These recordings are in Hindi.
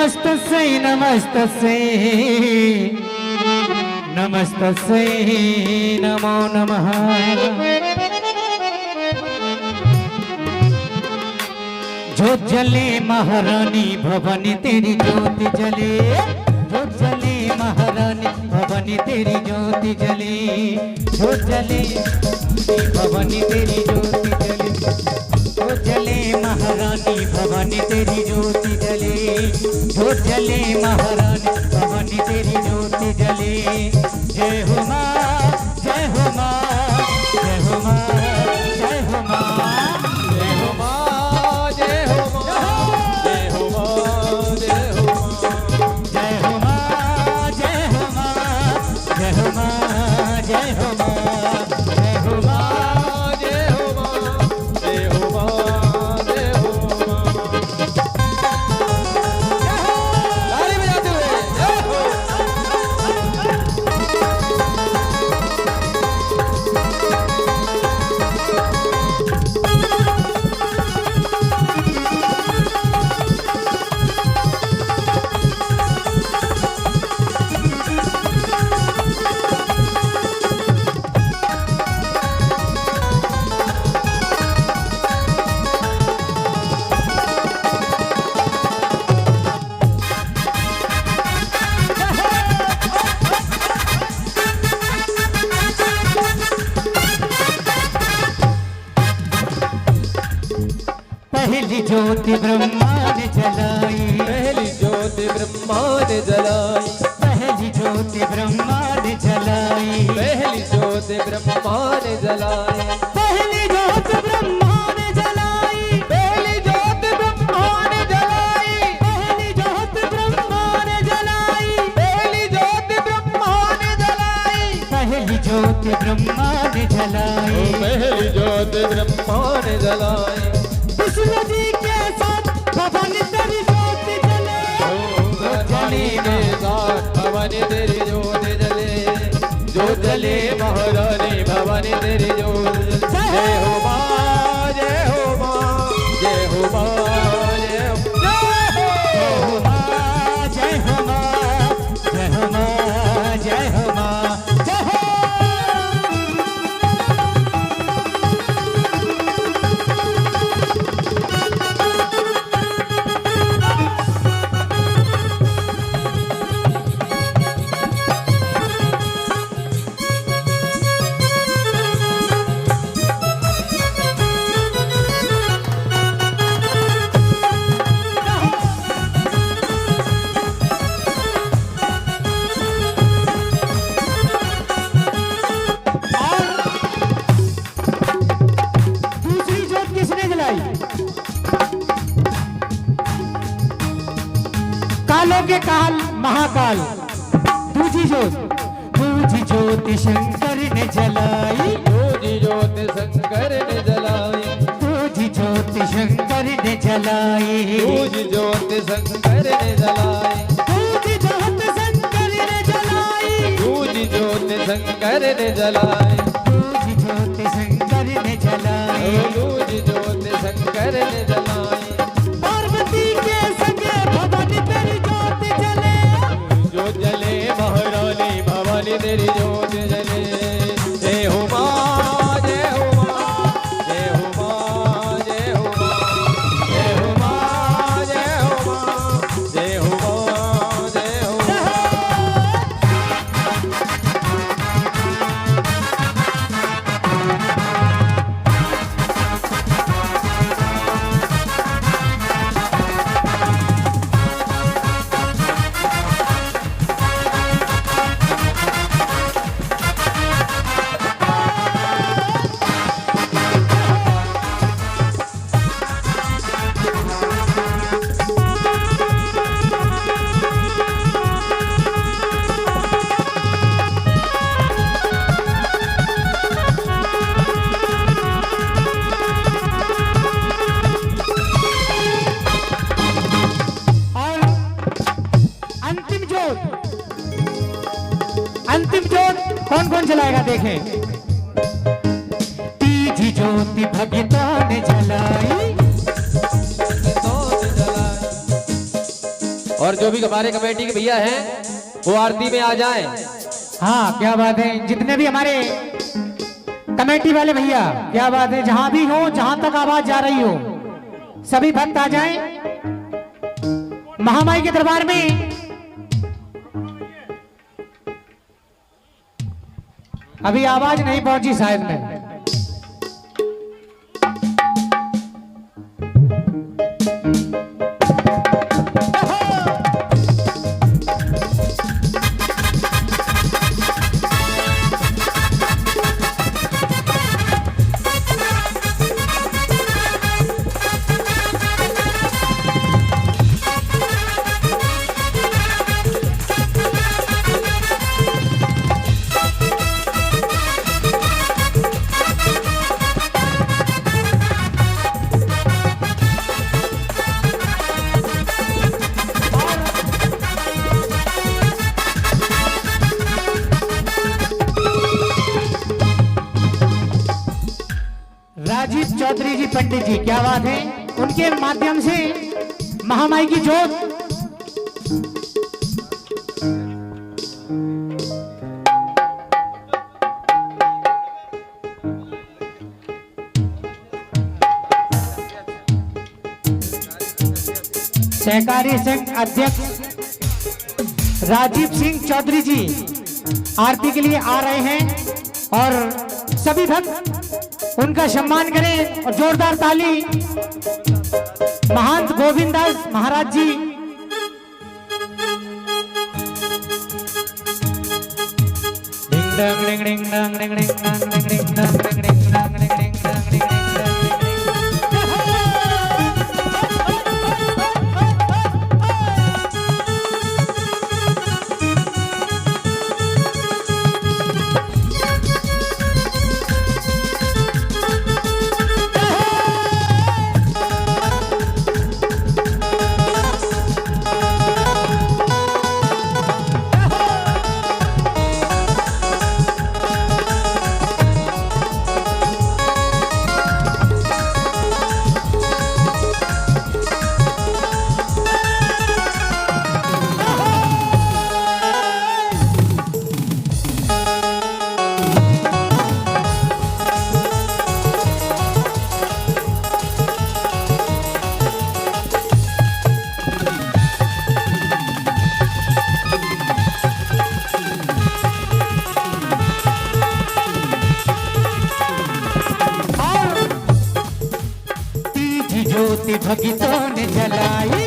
नमस्तस्यै नमस्तस्यै नमस्तस्यै नमो नमः। ज्योत जले महारानी भवानी तेरी ज्योति जले, ज्योत जले महारानी भवानी तेरी ज्योति जले, ज्योत जले भवानी तेरी ज्योति जले, ज्योत जले महारानी भवानी तेरी ज्योति जले, ज्योत जले महारानी भवानी तेरी ज्योति जले। जय हो माँ, जय हो माँ, जय हो माँ, जय हो माँ, जय हो माँ, जय हो माँ, जय हो माँ, जय हो माँ, जय हो माँ, जय हो माँ, जय हो माँ, जय हो माँ, जय हो माँ, जय हो माँ, जय हो माँ, जय हो माँ। ताली बजाते हुए जय हो। पहली ज्योति ब्रह्मा ने जलाई, पहली ज्योति ब्रह्मा ने जलाई, पहली ज्योति ब्रह्मा ने जलाई, पहली ज्योति ब्रह्मा ने जलाई, पहली ज्योति ब्रह्मा ने जलाई, पहली ज्योति ब्रह्मा ने जलाई, पहली ज्योति ब्रह्मा ने जलाई, पहली ज्योति ब्रह्मा ने जलाई, पहली ज्योति ब्रह्मा ने जलाई। पहली ज्योति ब्रह्मा ने जलाई। विष्णु जी के साथ भवानी तेरी ज्योति जले, भवानी के साथ भवानी तेरी ज्योति जले, ज्योत जले महारानी भवानी तेरी ज्योति जले। जय हो माँ, जय हो माँ, जय हो माँ, जय हो, जय हो माँ, जय हो माँ, जय हो माँ, जय हो माँ, जय हो। दूसरी ज्योत किसने जलाई? कालों के काल महाकाल। दूसरी ज्योति शंकर ने जलाई, दूजी ज्योति शंकर ने जलाई, दूजी ज्योति शंकर ने जलाई, दूजी ज्योति शंकर ने जलाई, दूजी ज्योति शंकर ने जलाई, दूजी ज्योति शंकर ने जलाई, दूजी ज्योति शंकर ने जलाई। दूजी ज्योति शंकर ने जलाई। पार्वती के संगे भवानी तेरी ज्योति जले, ज्योत जले महारानी भवानी तेरी ज्योत जले। जय हो माँ, जय हो माँ, जय हो माँ, जय हो माँ, जय हो माँ, जय हो माँ, जय हो माँ, जय हो माँ। अंतिम ज्योत कौन कौन जलाएगा देखें। तीजी ज्योति भगता ने जलाई, और जो भी हमारे कमेटी के भैया हैं वो आरती में आ जाएं। हाँ क्या बात है, जितने भी हमारे कमेटी वाले भैया, क्या बात है, जहां भी हो, जहां तक आवाज जा रही हो, सभी भक्त आ जाएं महामाई के दरबार में। अभी आवाज नहीं पहुंची शायद में। राजीव चौधरी जी पंडित जी, क्या बात है, उनके माध्यम से महामाई की जोत सहकारी संघ अध्यक्ष राजीव सिंह चौधरी जी आरती के लिए आ रहे हैं और सभी भक्त उनका सम्मान करें और जोरदार ताली। महंत गोविंद दास महाराज जी, डिंग डंग डिंग डिंग डंग डिंग डिंग डंग डिंग डिंग डंग डिंग डिंग डंग डिंग डिंग डंग डिंग डिंग ज्योति भक्तों ने जलाई,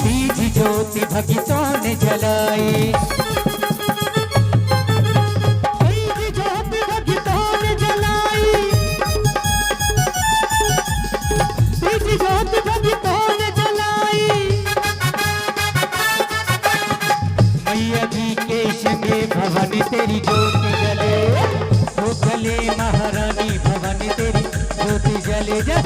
बीज ज्योति भक्तों ने जलाई, बीज ज्योति भक्तों ने जलाई, बीज ज्योति भक्तों ने जलाई। मैया जी के संगे भवानी तेरी ज्योति जले, तो जले महारानी भवानी तेरी ज्योति जले जय।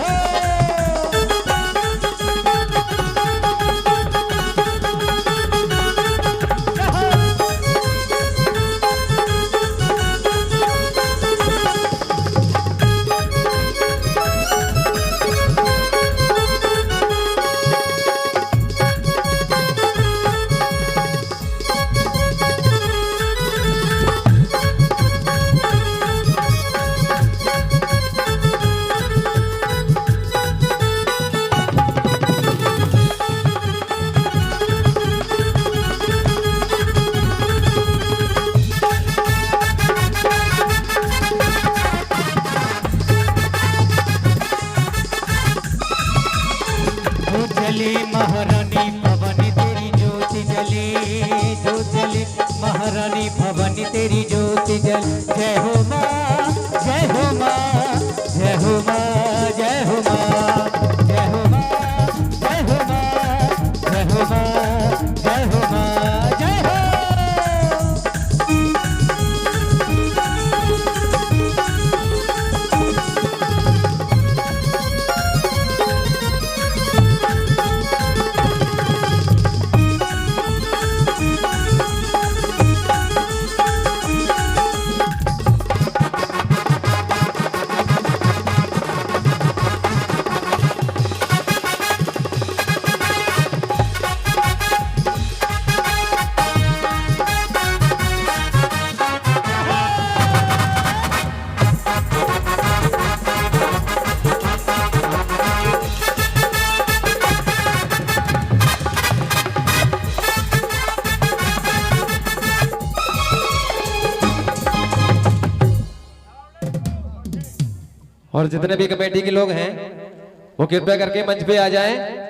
और जितने भी कमेटी के लोग हैं वो कृपया करके मंच पे आ जाएं।